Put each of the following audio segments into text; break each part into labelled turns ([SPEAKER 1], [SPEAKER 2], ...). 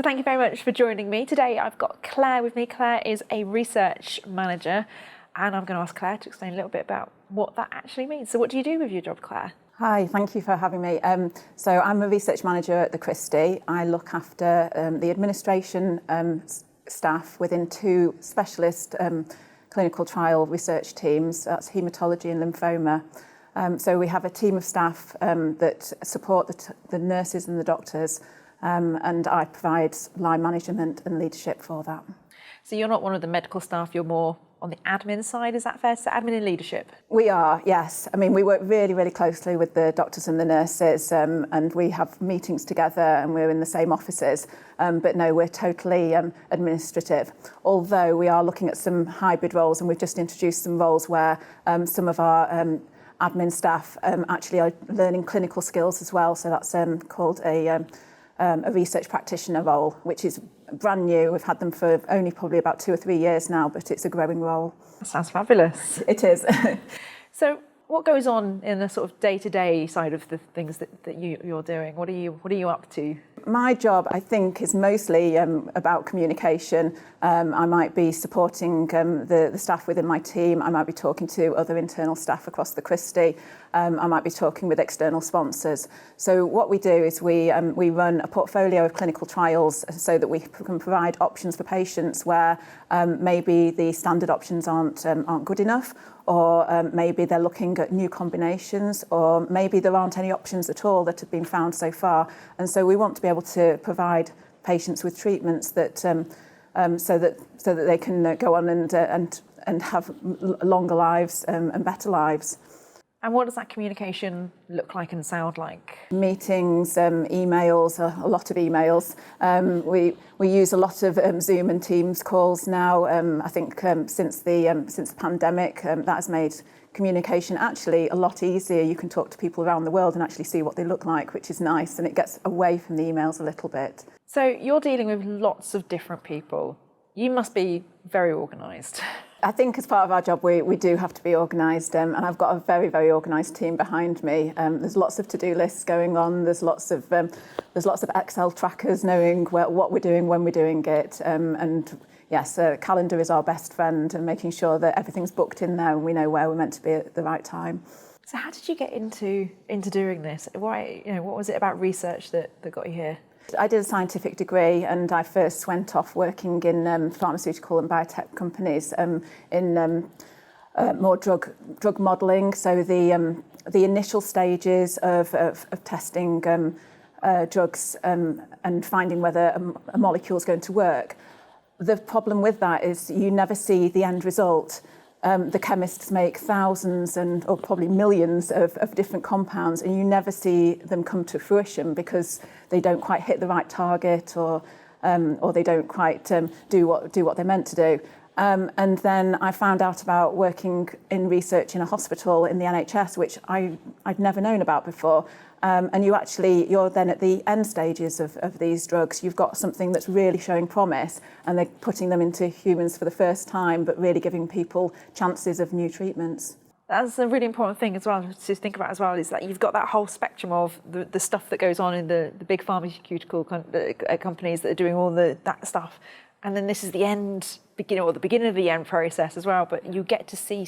[SPEAKER 1] So thank you very much for joining me. Today I've got Claire with me. Clare is a research manager, and I'm going to ask Claire to explain a little bit about what that actually means. So what do you do with your job, Claire?
[SPEAKER 2] Hi, thank you for having me. So I'm a research manager at the Christie. I look after the administration staff within two specialist clinical trial research teams. That's haematology and lymphoma. So we have a team of staff that support the nurses and the doctors, and I provide line management and leadership for that.
[SPEAKER 1] So you're not one of the medical staff, you're more on the admin side, is that fair? So admin and leadership?
[SPEAKER 2] We are, yes. I mean, we work really, really closely with the doctors and the nurses, and we have meetings together and we're in the same offices. But no, we're totally administrative. Although we are looking at some hybrid roles, and we've just introduced some roles where some of our admin staff actually are learning clinical skills as well. So that's called a research practitioner role, which is brand new. We've had them for only probably about 2 or 3 years now, but it's a growing role.
[SPEAKER 1] That sounds fabulous.
[SPEAKER 2] It is.
[SPEAKER 1] So what goes on in the sort of day-to-day side of the things that you're doing? What are you up to?
[SPEAKER 2] My job, I think, is mostly about communication. I might be supporting the staff within my team. I might be talking to other internal staff across the Christie. I might be talking with external sponsors. So what we do is we run a portfolio of clinical trials so that we can provide options for patients where maybe the standard options aren't good enough, or maybe they're looking at new combinations, or maybe there aren't any options at all that have been found so far. And so we want to be able to provide patients with treatments that so that they can go on and have longer lives and better lives.
[SPEAKER 1] And what does that communication look like and sound like? Meetings,
[SPEAKER 2] emails, a lot of emails. We use a lot of Zoom and Teams calls now. I think since the pandemic, that has made communication actually a lot easier. You can talk to people around the world and actually see what they look like, which is nice, and it gets away from the emails a little bit.
[SPEAKER 1] So you're dealing with lots of different people. You must be very organised.
[SPEAKER 2] I think as part of our job, we do have to be organised, and I've got a very, very organised team behind me. There's lots of to-do lists going on. There's lots of Excel trackers knowing what we're doing when we're doing it. And yes, calendar is our best friend, and making sure that everything's booked in there and we know where we're meant to be at the right time.
[SPEAKER 1] So how did you get into doing this? Why, what was it about research that got you here?
[SPEAKER 2] I did a scientific degree, and I first went off working in pharmaceutical and biotech companies in more drug modelling. So the initial stages of testing drugs and finding whether a molecule is going to work. The problem with that is you never see the end result. The chemists make thousands or probably millions of different compounds, and you never see them come to fruition because they don't quite hit the right target, or they don't quite do what they're meant to do. And then I found out about working in research in a hospital in the NHS, which I'd never known about before. And you're then at the end stages of these drugs. You've got something that's really showing promise, and they're putting them into humans for the first time, but really giving people chances of new treatments.
[SPEAKER 1] That's a really important thing as well to think about as well, is that you've got that whole spectrum of the stuff that goes on in the big pharmaceutical companies that are doing all that stuff. And then this is the beginning of the end process as well. But you get to see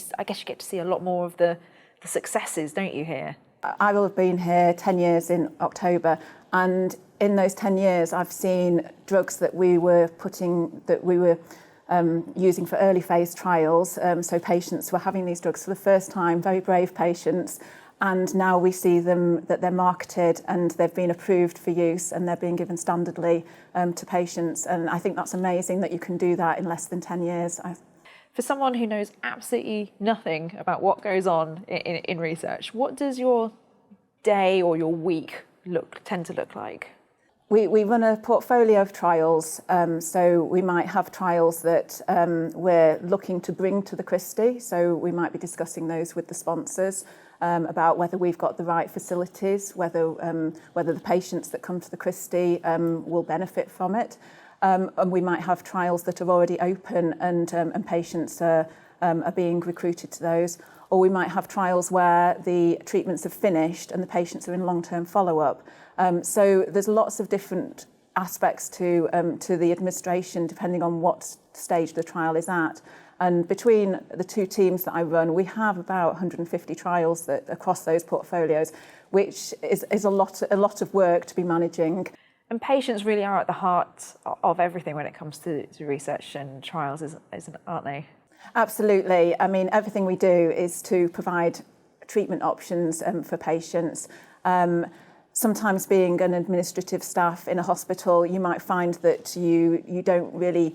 [SPEAKER 1] a lot more of the successes, don't you, here?
[SPEAKER 2] I will have been here 10 years in October, and in those 10 years I've seen drugs that we were using for early phase trials, so patients were having these drugs for the first time, very brave patients, and now we see them that they're marketed and they've been approved for use and they're being given standardly to patients, and I think that's amazing that you can do that in less than 10 years.
[SPEAKER 1] For someone who knows absolutely nothing about what goes on in research, what does your day or your week tend to look like?
[SPEAKER 2] We run a portfolio of trials, so we might have trials that we're looking to bring to the Christie, so we might be discussing those with the sponsors about whether we've got the right facilities, whether the patients that come to the Christie will benefit from it. And we might have trials that are already open and patients are being recruited to those. Or we might have trials where the treatments have finished and the patients are in long-term follow-up. So there's lots of different aspects to the administration, depending on what stage the trial is at. And between the two teams that I run, we have about 150 trials that across those portfolios, which is a lot of work to be managing.
[SPEAKER 1] And patients really are at the heart of everything when it comes to research and trials, aren't they?
[SPEAKER 2] Absolutely. I mean, everything we do is to provide treatment options for patients. Sometimes being an administrative staff in a hospital, you might find that you don't really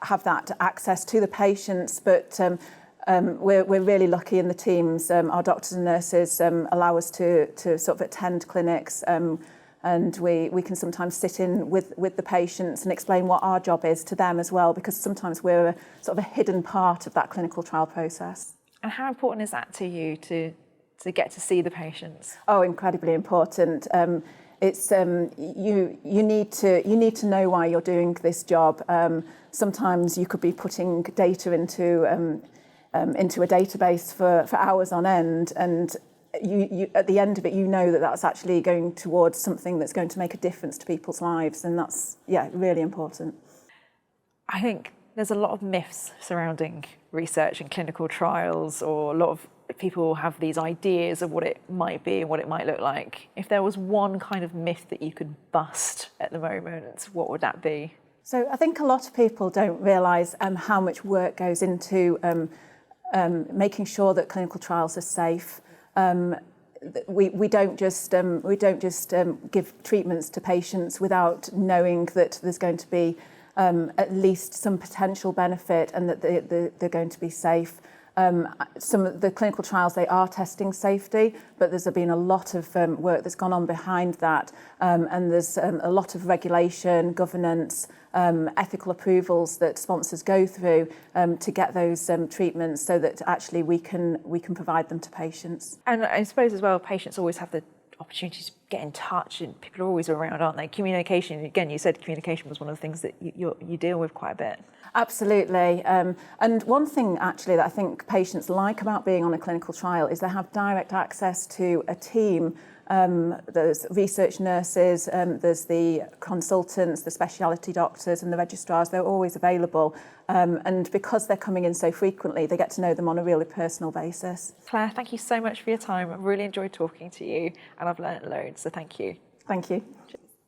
[SPEAKER 2] have that access to the patients, but we're really lucky in the teams. Our doctors and nurses allow us to sort of attend clinics, and we can sometimes sit in with the patients and explain what our job is to them as well, because sometimes we're a sort of a hidden part of that clinical trial process.
[SPEAKER 1] And how important is that to you to get to see the patients?
[SPEAKER 2] Oh, incredibly important. It's you need to know why you're doing this job. Sometimes you could be putting data into a database for hours on end, and you at the end of it, you know that that's actually going towards something that's going to make a difference to people's lives, and that's really important.
[SPEAKER 1] I think there's a lot of myths surrounding research and clinical trials, or a lot of people have these ideas of what it might be and what it might look like. If there was one kind of myth that you could bust at the moment, what would that be? So
[SPEAKER 2] I think a lot of people don't realise how much work goes into making sure that clinical trials are safe. We don't just give treatments to patients without knowing that there's going to be at least some potential benefit and that they're going to be safe. Some of the clinical trials, they are testing safety, but there's been a lot of work that's gone on behind that, and there's a lot of regulation, governance, ethical approvals that sponsors go through to get those treatments, so that actually we can provide them to patients.
[SPEAKER 1] And I suppose as well, patients always have the opportunity to get in touch, and people are always around, aren't they? Communication, again, you said communication was one of the things that you deal with quite a bit.
[SPEAKER 2] Absolutely. And one thing actually that I think patients like about being on a clinical trial is they have direct access to a team. There's research nurses, there's the consultants, the specialty doctors and the registrars. They're always available. And because they're coming in so frequently, they get to know them on a really personal basis.
[SPEAKER 1] Claire, thank you so much for your time. I've really enjoyed talking to you, and I've learnt loads, so thank you.
[SPEAKER 2] Thank you.